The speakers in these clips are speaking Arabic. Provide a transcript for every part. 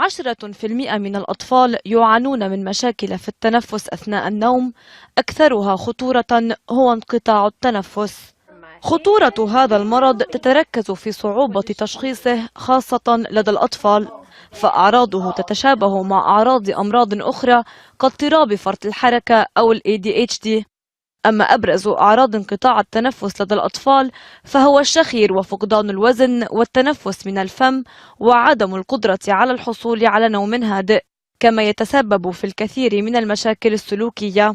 10% من الأطفال يعانون من مشاكل في التنفس أثناء النوم، أكثرها خطورة هو انقطاع التنفس. خطورة هذا المرض تتركز في صعوبة تشخيصه خاصة لدى الأطفال، فأعراضه تتشابه مع أعراض أمراض أخرى كاضطراب فرط الحركة أو ال ADHD. أما أبرز أعراض انقطاع التنفس لدى الأطفال فهو الشخير وفقدان الوزن والتنفس من الفم وعدم القدرة على الحصول على نوم هادئ، كما يتسبب في الكثير من المشاكل السلوكية.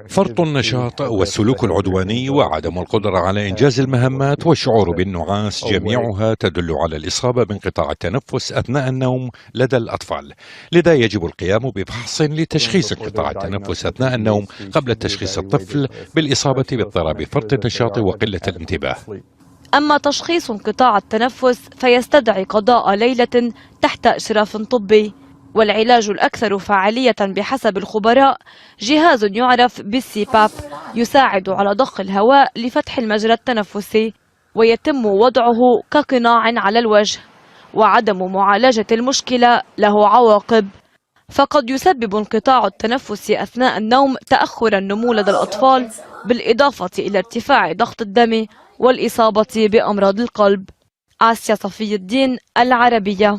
فرط النشاط والسلوك العدواني وعدم القدرة على إنجاز المهمات والشعور بالنعاس جميعها تدل على الإصابة بانقطاع التنفس أثناء النوم لدى الأطفال. لذا يجب القيام بفحص لتشخيص انقطاع التنفس أثناء النوم قبل تشخيص الطفل بالإصابة باضطراب فرط النشاط وقلة الانتباه. أما تشخيص انقطاع التنفس فيستدعي قضاء ليلة تحت إشراف طبي، والعلاج الأكثر فعالية بحسب الخبراء جهاز يعرف بالسي-باب يساعد على ضخ الهواء لفتح المجرى التنفسي، ويتم وضعه كقناع على الوجه. وعدم معالجة المشكلة له عواقب، فقد يسبب انقطاع التنفس أثناء النوم تأخر النمو لدى الأطفال، بالإضافة إلى ارتفاع ضغط الدم والإصابة بأمراض القلب. آسيا صفي الدين، العربية.